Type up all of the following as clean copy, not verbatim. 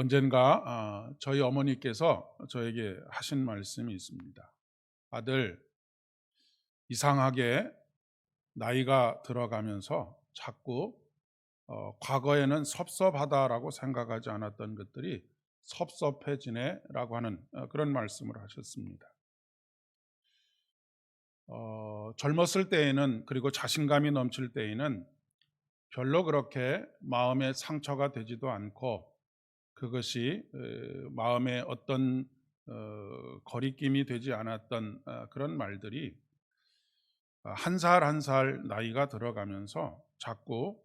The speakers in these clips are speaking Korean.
언젠가 저희 어머니께서 저에게 하신 말씀이 있습니다. 아들, 이상하게 나이가 들어가면서 자꾸 과거에는 섭섭하다라고 생각하지 않았던 것들이 섭섭해지네라고 하는 그런 말씀을 하셨습니다. 젊었을 때에는, 그리고 자신감이 넘칠 때에는 별로 그렇게 마음에 상처가 되지도 않고, 그것이 마음에 어떤 거리낌이 되지 않았던 그런 말들이 한 살 한 살 나이가 들어가면서 자꾸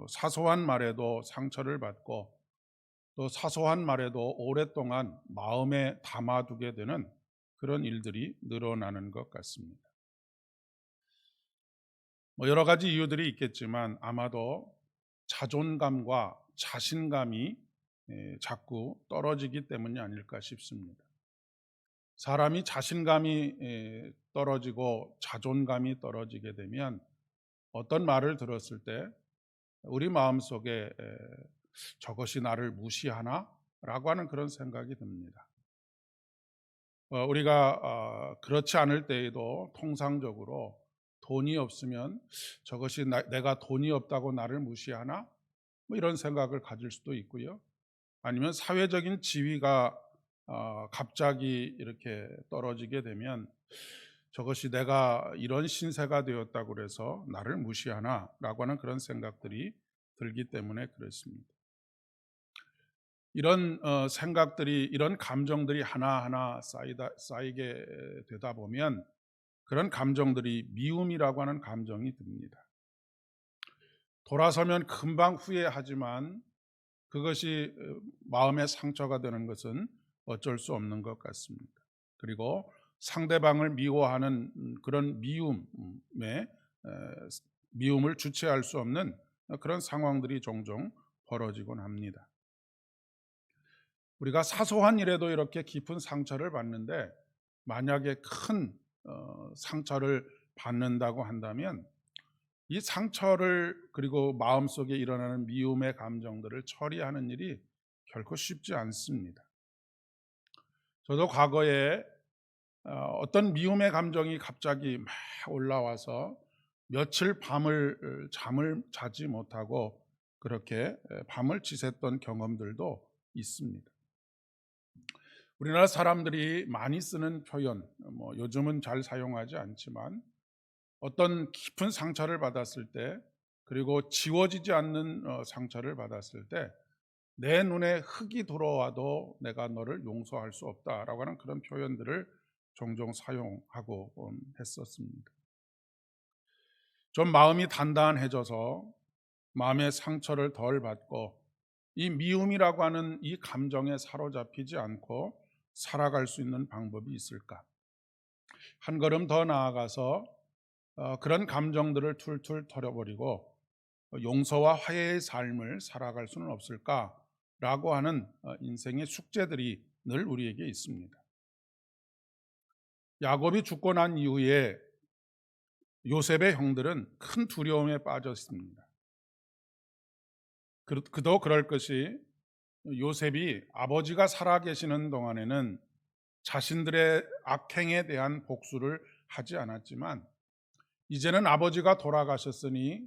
사소한 말에도 상처를 받고, 또 사소한 말에도 오랫동안 마음에 담아두게 되는 그런 일들이 늘어나는 것 같습니다. 여러 가지 이유들이 있겠지만 아마도 자존감과 자신감이 자꾸 떨어지기 때문이 아닐까 싶습니다. 사람이 자신감이 떨어지고 자존감이 떨어지게 되면 어떤 말을 들었을 때 우리 마음속에 저것이 나를 무시하나? 라고 하는 그런 생각이 듭니다. 우리가 그렇지 않을 때에도 통상적으로 돈이 없으면 저것이 내가 돈이 없다고 나를 무시하나? 뭐 이런 생각을 가질 수도 있고요. 아니면 사회적인 지위가 갑자기 이렇게 떨어지게 되면 저것이 내가 이런 신세가 되었다고 그래서 나를 무시하나? 라고 하는 그런 생각들이 들기 때문에 그렇습니다. 이런 생각들이, 이런 감정들이 하나하나 쌓이게 되다 보면 그런 감정들이 미움이라고 하는 감정이 듭니다. 돌아서면 금방 후회하지만 그것이 마음의 상처가 되는 것은 어쩔 수 없는 것 같습니다. 그리고 상대방을 미워하는 그런 미움을 주체할 수 없는 그런 상황들이 종종 벌어지곤 합니다. 우리가 사소한 일에도 이렇게 깊은 상처를 받는데, 만약에 큰 상처를 받는다고 한다면 이 상처를, 그리고 마음속에 일어나는 미움의 감정들을 처리하는 일이 결코 쉽지 않습니다. 저도 과거에 어떤 미움의 감정이 갑자기 막 올라와서 며칠 잠을 자지 못하고 그렇게 밤을 지샜던 경험들도 있습니다. 우리나라 사람들이 많이 쓰는 표현, 요즘은 잘 사용하지 않지만, 어떤 깊은 상처를 받았을 때, 그리고 지워지지 않는 상처를 받았을 때 내 눈에 흙이 들어와도 내가 너를 용서할 수 없다라고 하는 그런 표현들을 종종 사용하고 했었습니다. 좀 마음이 단단해져서 마음의 상처를 덜 받고 이 미움이라고 하는 이 감정에 사로잡히지 않고 살아갈 수 있는 방법이 있을까? 한 걸음 더 나아가서 그런 감정들을 툴툴 털어버리고 용서와 화해의 삶을 살아갈 수는 없을까라고 하는 인생의 숙제들이 늘 우리에게 있습니다. 야곱이 죽고 난 이후에 요셉의 형들은 큰 두려움에 빠졌습니다. 그도 그럴 것이, 요셉이 아버지가 살아계시는 동안에는 자신들의 악행에 대한 복수를 하지 않았지만, 이제는 아버지가 돌아가셨으니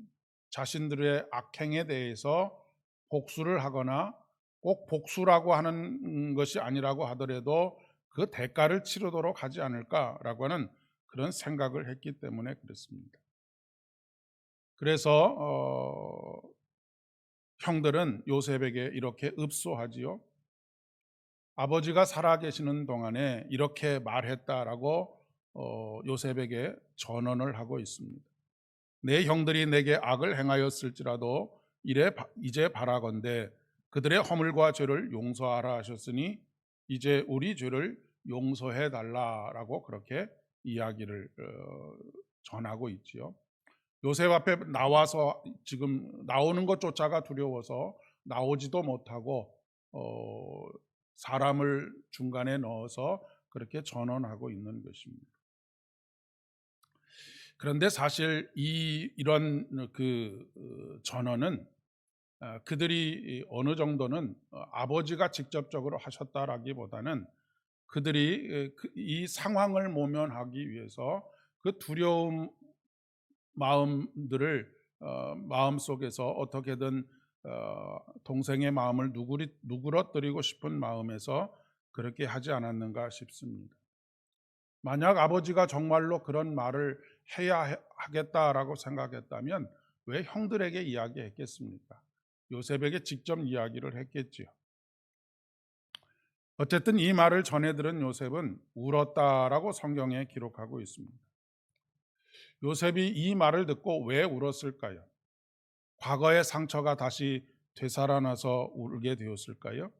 자신들의 악행에 대해서 복수를 하거나, 꼭 복수라고 하는 것이 아니라고 하더라도 그 대가를 치르도록 하지 않을까라고 하는 그런 생각을 했기 때문에 그렇습니다. 그래서 형들은 요셉에게 이렇게 읍소하지요. 아버지가 살아계시는 동안에 이렇게 말했다라고 요셉에게 전언을 하고 있습니다. 내 형들이 내게 악을 행하였을지라도 이제 바라건대 그들의 허물과 죄를 용서하라 하셨으니 이제 우리 죄를 용서해 달라라고 그렇게 이야기를 전하고 있지요. 요셉 앞에 나와서 지금 나오는 것조차가 두려워서 나오지도 못하고 사람을 중간에 넣어서 그렇게 전언하고 있는 것입니다. 그런데 사실 이런 그 전언은 그들이 어느 정도는 아버지가 직접적으로 하셨다라기보다는 그들이 이 상황을 모면하기 위해서 그 두려움 마음들을 마음속에서 어떻게든 동생의 마음을 누그러뜨리고 싶은 마음에서 그렇게 하지 않았는가 싶습니다. 만약 아버지가 정말로 그런 말을 해야 하겠다라고 생각했다면 왜 형들에게 이야기했겠습니까? 요셉에게 직접 이야기를 했겠지요. 어쨌든 이 말을 전해 들은 요셉은 울었다라고 성경에 기록하고 있습니다. 요셉이 이 말을 듣고 왜 울었을까요? 과거의 상처가 다시 되살아나서 울게 되었을까요?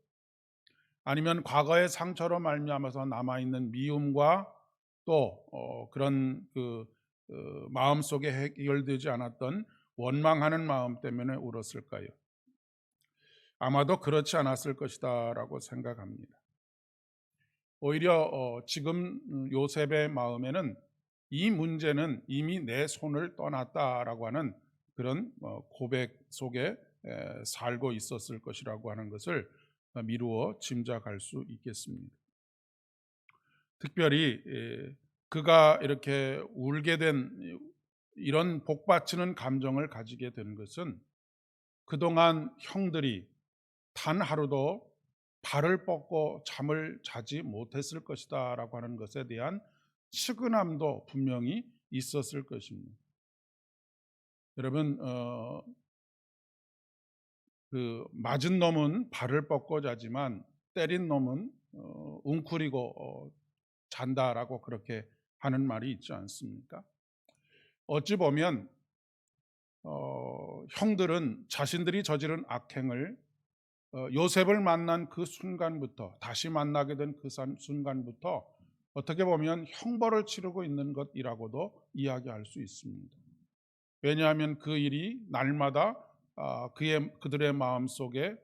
아니면 과거의 상처로 말미암아서 남아 있는 미움과 또 그런 마음속에 해결되지 않았던 원망하는 마음 때문에 울었을까요? 아마도 그렇지 않았을 것이다라고 생각합니다. 오히려 지금 요셉의 마음에는 이 문제는 이미 내 손을 떠났다라고 하는 그런 고백 속에 살고 있었을 것이라고 하는 것을 미루어 짐작할 수 있겠습니다. 특별히 그가 이렇게 울게 된 이런 복받치는 감정을 가지게 된 것은 그동안 형들이 단 하루도 발을 뻗고 잠을 자지 못했을 것이다 라고 하는 것에 대한 측은함도 분명히 있었을 것입니다. 여러분 그 맞은 놈은 발을 뻗고 자지만 때린 놈은 웅크리고 잔다라고 그렇게 하는 말이 있지 않습니까? 어찌 보면 형들은 자신들이 저지른 악행을 요셉을 만난 그 순간부터, 다시 만나게 된 그 순간부터 어떻게 보면 형벌을 치르고 있는 것이라고도 이야기할 수 있습니다. 왜냐하면 그 일이 날마다 그들의 마음속에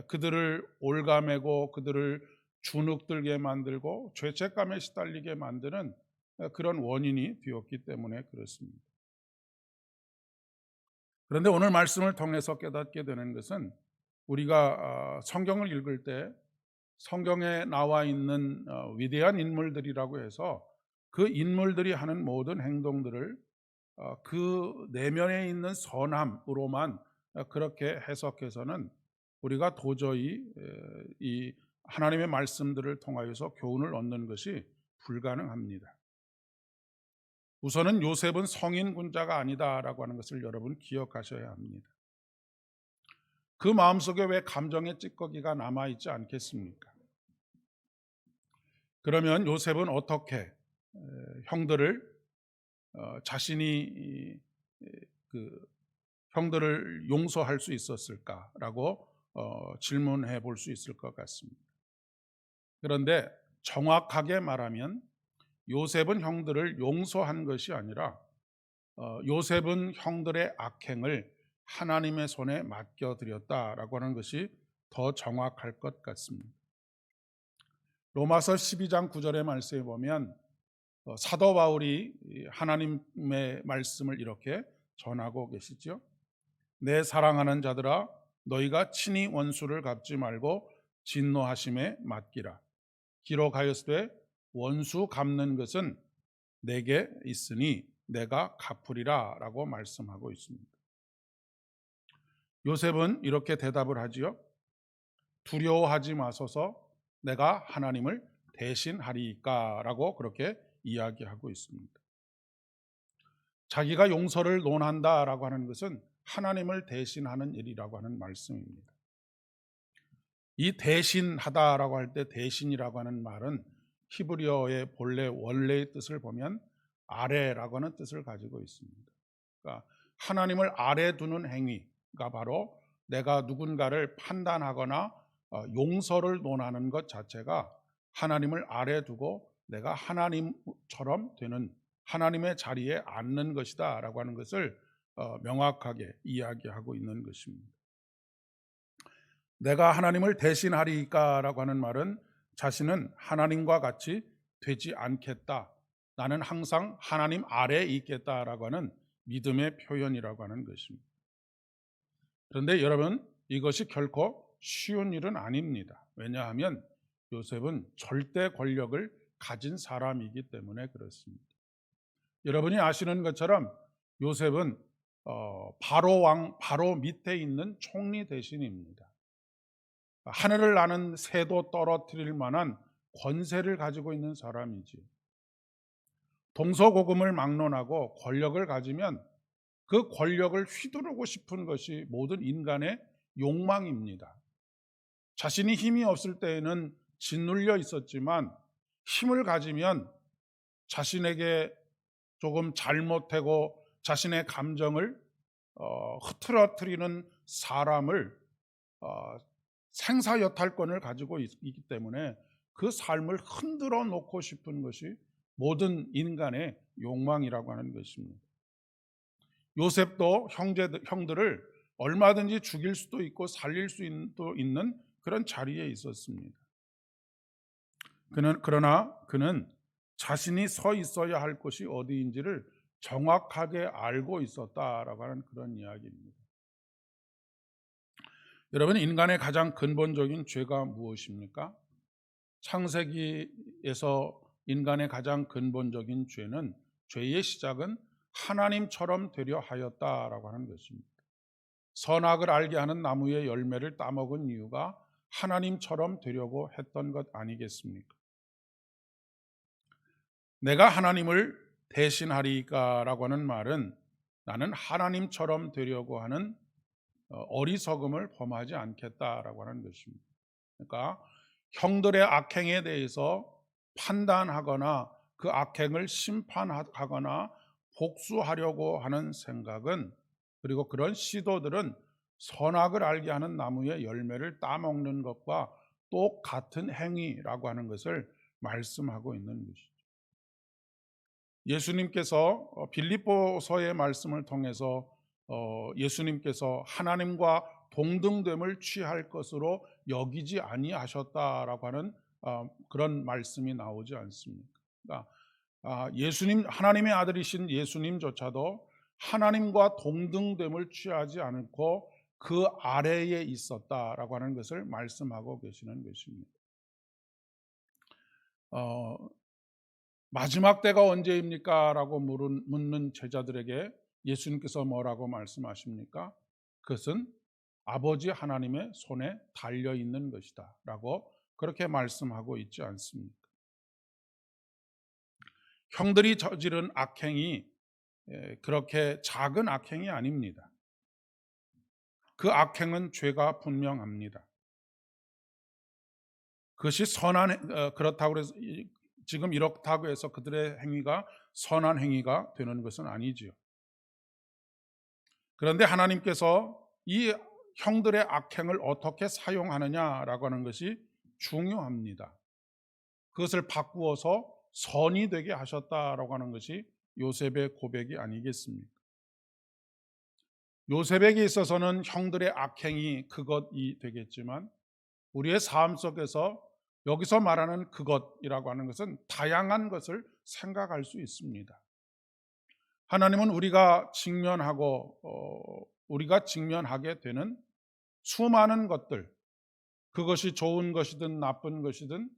그들을 올가매고 그들을 주눅들게 만들고 죄책감에 시달리게 만드는 그런 원인이 되었기 때문에 그렇습니다. 그런데 오늘 말씀을 통해서 깨닫게 되는 것은 우리가 성경을 읽을 때 성경에 나와 있는 위대한 인물들이라고 해서 그 인물들이 하는 모든 행동들을 그 내면에 있는 선함으로만 그렇게 해석해서는 우리가 도저히 이 하나님의 말씀들을 통하여서 교훈을 얻는 것이 불가능합니다. 우선은 요셉은 성인 군자가 아니다라고 하는 것을 여러분 기억하셔야 합니다. 그 마음속에 왜 감정의 찌꺼기가 남아있지 않겠습니까? 그러면 요셉은 어떻게 형들을 자신이 그 형들을 용서할 수 있었을까라고 질문해 볼 수 있을 것 같습니다. 그런데 정확하게 말하면 요셉은 형들을 용서한 것이 아니라 요셉은 형들의 악행을 하나님의 손에 맡겨드렸다라고 하는 것이 더 정확할 것 같습니다. 로마서 12장 9절의 말씀에 보면 사도 바울이 하나님의 말씀을 이렇게 전하고 계시죠. 내 사랑하는 자들아 너희가 친히 원수를 갚지 말고 진노하심에 맡기라. 기록하였으되 원수 갚는 것은 내게 있으니 내가 갚으리라 라고 말씀하고 있습니다. 요셉은 이렇게 대답을 하지요. 두려워하지 마소서 내가 하나님을 대신하리이까 라고 그렇게 이야기하고 있습니다. 자기가 용서를 논한다라고 하는 것은 하나님을 대신하는 일이라고 하는 말씀입니다. 이 대신하다라고 할 때 대신이라고 하는 말은 히브리어의 본래 원래의 뜻을 보면 아래라고 하는 뜻을 가지고 있습니다. 그러니까 하나님을 아래 두는 행위가 바로 내가 누군가를 판단하거나 용서를 논하는 것 자체가 하나님을 아래 두고 내가 하나님처럼 되는 하나님의 자리에 앉는 것이다 라고 하는 것을 명확하게 이야기하고 있는 것입니다. 내가 하나님을 대신하리까 라고 하는 말은 자신은 하나님과 같이 되지 않겠다. 나는 항상 하나님 아래에 있겠다라고 하는 믿음의 표현이라고 하는 것입니다. 그런데 여러분, 이것이 결코 쉬운 일은 아닙니다. 왜냐하면 요셉은 절대 권력을 가진 사람이기 때문에 그렇습니다. 여러분이 아시는 것처럼 요셉은 바로 왕 바로 밑에 있는 총리 대신입니다. 하늘을 나는 새도 떨어뜨릴 만한 권세를 가지고 있는 사람이지. 동서고금을 막론하고 권력을 가지면 그 권력을 휘두르고 싶은 것이 모든 인간의 욕망입니다. 자신이 힘이 없을 때에는 짓눌려 있었지만 힘을 가지면 자신에게 조금 잘못하고 자신의 감정을 흐트러뜨리는 사람을 어, 생사여탈권을 가지고 있기 때문에 그 삶을 흔들어 놓고 싶은 것이 모든 인간의 욕망이라고 하는 것입니다. 요셉도 형들을 얼마든지 죽일 수도 있고 살릴 수도 있는 그런 자리에 있었습니다. 그러나 그는 자신이 서 있어야 할 곳이 어디인지를 정확하게 알고 있었다라고 하는 그런 이야기입니다. 여러분, 인간의 가장 근본적인 죄가 무엇입니까? 창세기에서 인간의 가장 근본적인 죄의 시작은 하나님처럼 되려 하였다라고 하는 것입니다. 선악을 알게 하는 나무의 열매를 따먹은 이유가 하나님처럼 되려고 했던 것 아니겠습니까? 내가 하나님을 대신하리까라고 하는 말은 나는 하나님처럼 되려고 하는 어리석음을 범하지 않겠다라고 하는 것입니다. 그러니까 형들의 악행에 대해서 판단하거나 그 악행을 심판하거나 복수하려고 하는 생각은, 그리고 그런 시도들은 선악을 알게 하는 나무의 열매를 따먹는 것과 똑같은 행위라고 하는 것을 말씀하고 있는 것이죠. 예수님께서 빌립보서의 말씀을 통해서 예수님께서 하나님과 동등됨을 취할 것으로 여기지 아니하셨다라고 하는 그런 말씀이 나오지 않습니까? 그러니까 하나님의 아들이신 예수님조차도 하나님과 동등됨을 취하지 않고 그 아래에 있었다라고 하는 것을 말씀하고 계시는 것입니다. 어, 마지막 때가 언제입니까? 라고 묻는 제자들에게 예수님께서 뭐라고 말씀하십니까? 그것은 아버지 하나님의 손에 달려 있는 것이다 라고 그렇게 말씀하고 있지 않습니까? 형들이 저지른 악행이 그렇게 작은 악행이 아닙니다. 그 악행은 죄가 분명합니다. 그것이 그렇다고 해서 지금 이렇다고 해서 그들의 행위가 선한 행위가 되는 것은 아니지요. 그런데 하나님께서 이 형들의 악행을 어떻게 사용하느냐라고 하는 것이 중요합니다. 그것을 바꾸어서 선이 되게 하셨다라고 하는 것이 요셉의 고백이 아니겠습니까? 요셉에게 있어서는 형들의 악행이 그것이 되겠지만 우리의 삶 속에서 여기서 말하는 그것이라고 하는 것은 다양한 것을 생각할 수 있습니다. 하나님은 우리가 직면하게 되는 수많은 것들, 그것이 좋은 것이든 나쁜 것이든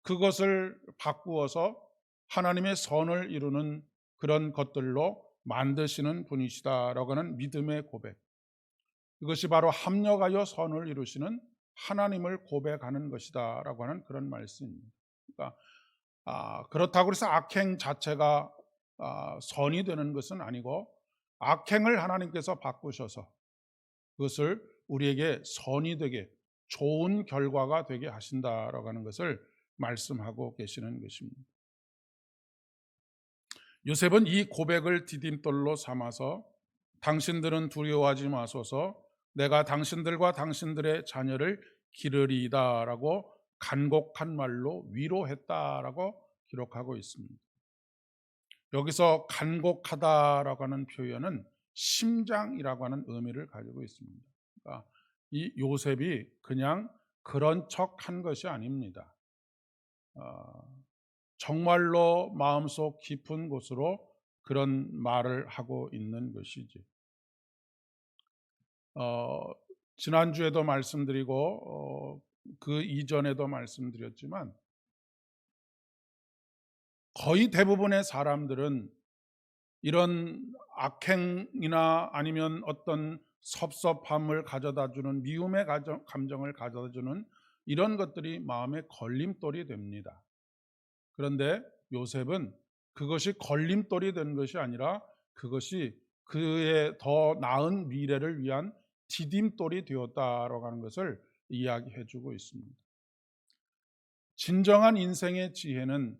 그것을 바꾸어서 하나님의 선을 이루는 그런 것들로 만드시는 분이시다라고 하는 믿음의 고백, 이것이 바로 합력하여 선을 이루시는 하나님을 고백하는 것이다라고 하는 그런 말씀입니다. 그러니까 그렇다고 해서 악행 자체가 선이 되는 것은 아니고, 악행을 하나님께서 바꾸셔서 그것을 우리에게 선이 되게 좋은 결과가 되게 하신다라고 하는 것을 말씀하고 계시는 것입니다. 요셉은 이 고백을 디딤돌로 삼아서 당신들은 두려워하지 마소서, 내가 당신들과 당신들의 자녀를 기르리이다라고 간곡한 말로 위로했다라고 기록하고 있습니다. 여기서 간곡하다라고 하는 표현은 심장이라고 하는 의미를 가지고 있습니다. 그러니까 이 요셉이 그냥 그런 척한 것이 아닙니다. 정말로 마음속 깊은 곳으로 그런 말을 하고 있는 것이지. 어 지난주에도 말씀드리고 그 이전에도 말씀드렸지만 거의 대부분의 사람들은 이런 악행이나 아니면 어떤 섭섭함을 가져다 주는 미움의 감정을 가져다 주는 이런 것들이 마음의 걸림돌이 됩니다. 그런데 요셉은 그것이 걸림돌이 된 것이 아니라 그것이 그의 더 나은 미래를 위한 디딤돌이 되었다라고 하는 것을 이야기해 주고 있습니다. 진정한 인생의 지혜는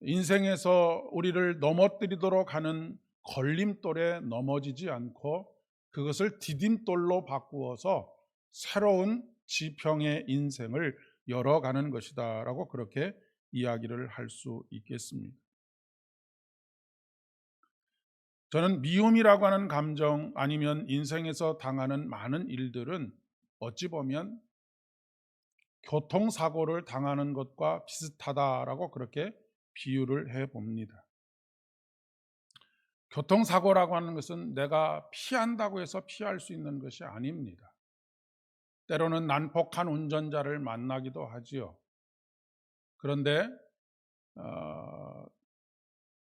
인생에서 우리를 넘어뜨리도록 하는 걸림돌에 넘어지지 않고 그것을 디딤돌로 바꾸어서 새로운 지평의 인생을 열어가는 것이다라고 그렇게 이야기를 할 수 있겠습니다. 저는 미움이라고 하는 감정 아니면 인생에서 당하는 많은 일들은 어찌 보면 교통사고를 당하는 것과 비슷하다라고 그렇게 비유를 해 봅니다. 교통사고라고 하는 것은 내가 피한다고 해서 피할 수 있는 것이 아닙니다. 때로는 난폭한 운전자를 만나기도 하지요. 그런데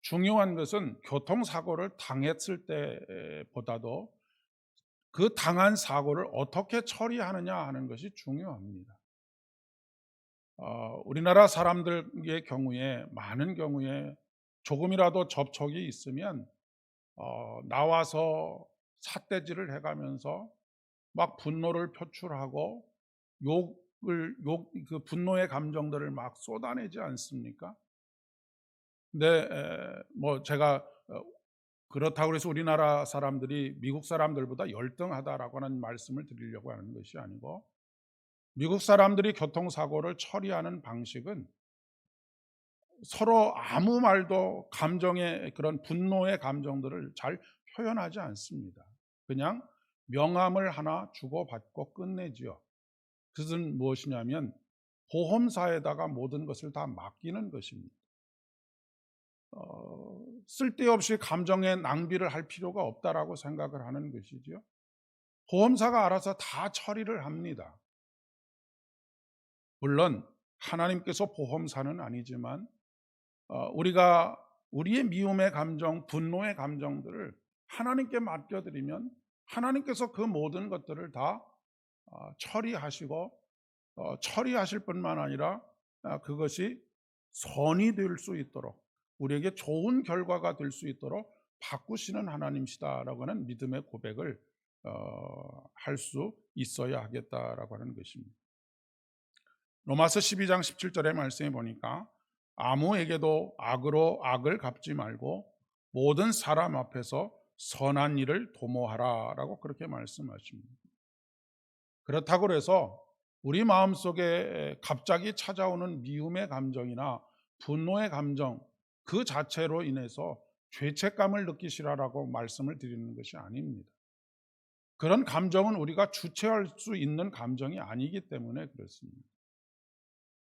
중요한 것은 교통사고를 당했을 때보다도 그 당한 사고를 어떻게 처리하느냐 하는 것이 중요합니다. 우리나라 사람들의 경우에 많은 경우에 조금이라도 접촉이 있으면 나와서 삿대질을 해가면서 막 분노를 표출하고 그 분노의 감정들을 막 쏟아내지 않습니까? 근데 뭐 제가 그렇다고 해서 우리나라 사람들이 미국 사람들보다 열등하다라고 하는 말씀을 드리려고 하는 것이 아니고, 미국 사람들이 교통사고를 처리하는 방식은 서로 아무 말도 감정의 그런 분노의 감정들을 잘 표현하지 않습니다. 그냥 명함을 하나 주고받고 끝내지요. 그것은 무엇이냐면 보험사에다가 모든 것을 다 맡기는 것입니다. 쓸데없이 감정의 낭비를 할 필요가 없다라고 생각을 하는 것이죠. 보험사가 알아서 다 처리를 합니다. 물론 하나님께서 보험사는 아니지만 우리가 우리의 미움의 감정, 분노의 감정들을 하나님께 맡겨드리면 하나님께서 그 모든 것들을 다 처리하시고 처리하실 뿐만 아니라 그것이 선이 될 수 있도록, 우리에게 좋은 결과가 될 수 있도록 바꾸시는 하나님이시다라고 하는 믿음의 고백을 할 수 있어야 하겠다라고 하는 것입니다. 로마서 12장 17절의 말씀에 보니까 아무에게도 악으로 악을 갚지 말고 모든 사람 앞에서 선한 일을 도모하라라고 그렇게 말씀하십니다. 그렇다고 해서 우리 마음속에 갑자기 찾아오는 미움의 감정이나 분노의 감정 그 자체로 인해서 죄책감을 느끼시라라고 말씀을 드리는 것이 아닙니다. 그런 감정은 우리가 주체할 수 있는 감정이 아니기 때문에 그렇습니다.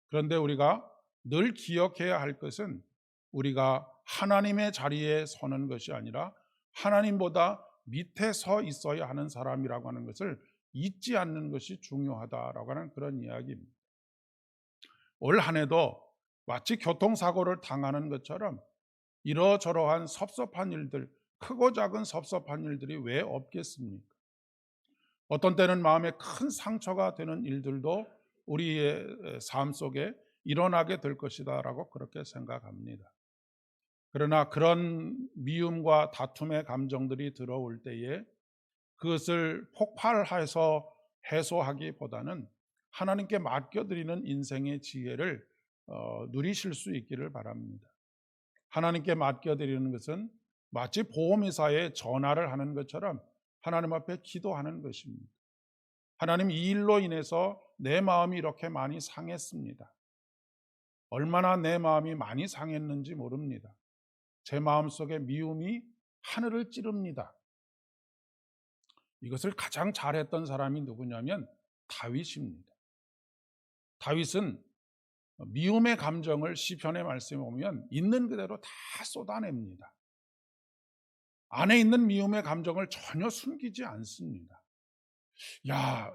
그런데 우리가 늘 기억해야 할 것은 우리가 하나님의 자리에 서는 것이 아니라 하나님보다 밑에 서 있어야 하는 사람이라고 하는 것을 잊지 않는 것이 중요하다라고 하는 그런 이야기입니다. 올 한 해도 마치 교통사고를 당하는 것처럼 이러저러한 섭섭한 일들, 크고 작은 섭섭한 일들이 왜 없겠습니까? 어떤 때는 마음에 큰 상처가 되는 일들도 우리의 삶 속에 일어나게 될 것이다라고 그렇게 생각합니다. 그러나 그런 미움과 다툼의 감정들이 들어올 때에 그것을 폭발해서 해소하기보다는 하나님께 맡겨드리는 인생의 지혜를 누리실 수 있기를 바랍니다. 하나님께 맡겨드리는 것은 마치 보험회사에 전화를 하는 것처럼 하나님 앞에 기도하는 것입니다. 하나님, 이 일로 인해서 내 마음이 이렇게 많이 상했습니다. 얼마나 내 마음이 많이 상했는지 모릅니다. 제 마음속에 미움이 하늘을 찌릅니다. 이것을 가장 잘했던 사람이 누구냐면 다윗입니다. 다윗은 미움의 감정을 시편의 말씀에 보면 있는 그대로 다 쏟아냅니다. 안에 있는 미움의 감정을 전혀 숨기지 않습니다. 야,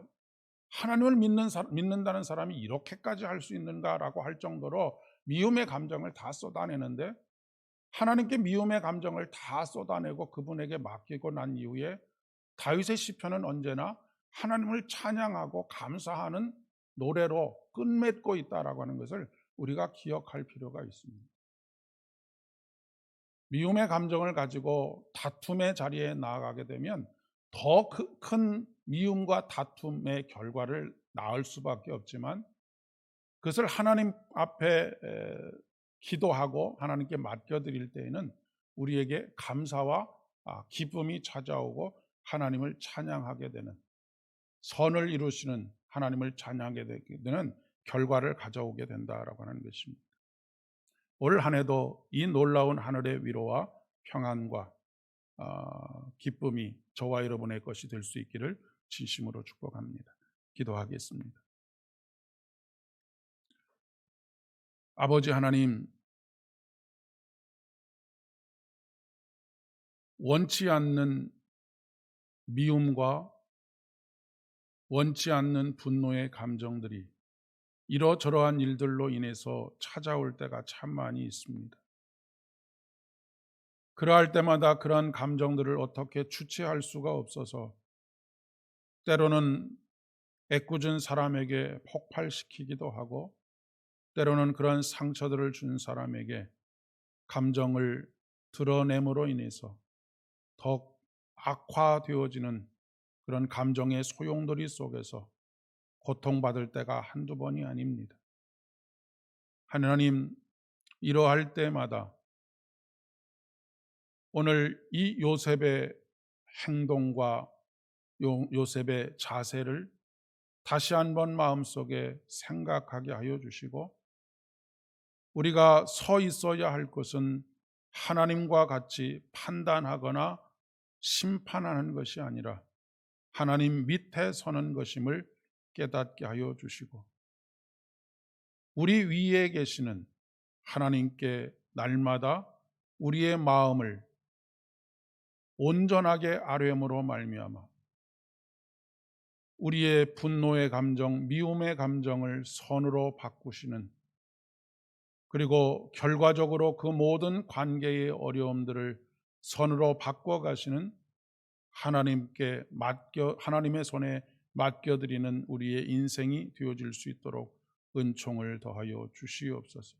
하나님을 믿는다는 사람이 이렇게까지 할 수 있는가라고 할 정도로 미움의 감정을 다 쏟아내는데, 하나님께 미움의 감정을 다 쏟아내고 그분에게 맡기고 난 이후에 다윗의 시편은 언제나 하나님을 찬양하고 감사하는 노래로 끝맺고 있다라고 하는 것을 우리가 기억할 필요가 있습니다. 미움의 감정을 가지고 다툼의 자리에 나아가게 되면 더 큰 미움과 다툼의 결과를 낳을 수밖에 없지만, 그것을 하나님 앞에 기도하고 하나님께 맡겨드릴 때에는 우리에게 감사와 기쁨이 찾아오고 하나님을 찬양하게 되는, 선을 이루시는 하나님을 찬양하게 되는 결과를 가져오게 된다라고 하는 것입니다. 올 한 해도 이 놀라운 하늘의 위로와 평안과 기쁨이 저와 여러분의 것이 될 수 있기를 진심으로 축복합니다. 기도하겠습니다. 아버지 하나님, 원치 않는 미움과 원치 않는 분노의 감정들이 이러저러한 일들로 인해서 찾아올 때가 참 많이 있습니다. 그러할 때마다 그러한 감정들을 어떻게 주체할 수가 없어서 때로는 애꿎은 사람에게 폭발시키기도 하고, 때로는 그런 상처들을 준 사람에게 감정을 드러냄으로 인해서 더 악화되어지는 그런 감정의 소용돌이 속에서 고통받을 때가 한두 번이 아닙니다. 하나님, 이러할 때마다 오늘 이 요셉의 행동과 요셉의 자세를 다시 한번 마음속에 생각하게 하여 주시고, 우리가 서 있어야 할 것은 하나님과 같이 판단하거나 심판하는 것이 아니라 하나님 밑에 서는 것임을 깨닫게 하여 주시고, 우리 위에 계시는 하나님께 날마다 우리의 마음을 온전하게 아뢰므로 말미암아 우리의 분노의 감정, 미움의 감정을 선으로 바꾸시는, 그리고 결과적으로 그 모든 관계의 어려움들을 선으로 바꿔가시는 하나님의 손에 맡겨드리는 우리의 인생이 되어질 수 있도록 은총을 더하여 주시옵소서.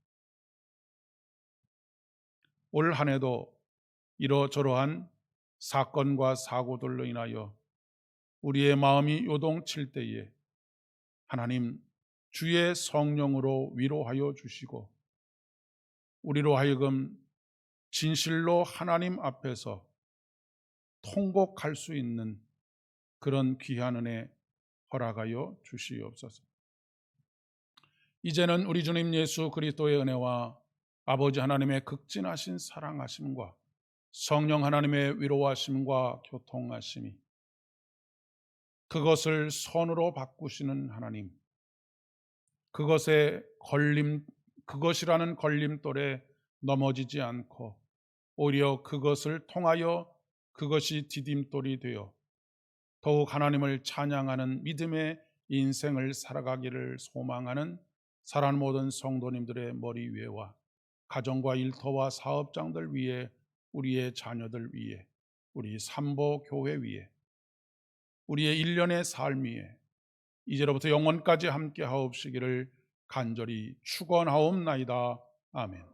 올 한 해도 이러저러한 사건과 사고들로 인하여 우리의 마음이 요동칠 때에 하나님, 주의 성령으로 위로하여 주시고 우리로 하여금 진실로 하나님 앞에서 통곡할 수 있는 그런 귀한 은혜 허락하여 주시옵소서. 이제는 우리 주님 예수 그리스도의 은혜와 아버지 하나님의 극진하신 사랑하심과 성령 하나님의 위로하심과 교통하심이, 그것을 선으로 바꾸시는 하나님, 그것이라는 걸림돌에 넘어지지 않고 오히려 그것을 통하여 그것이 디딤돌이 되어 더욱 하나님을 찬양하는 믿음의 인생을 살아가기를 소망하는 사랑하는 모든 성도님들의 머리 위에와 가정과 일터와 사업장들 위에, 우리의 자녀들 위에, 우리 삼보 교회 위에, 우리의 일련의 삶 위에 이제로부터 영원까지 함께 하옵시기를 간절히 축원하옵나이다. 아멘.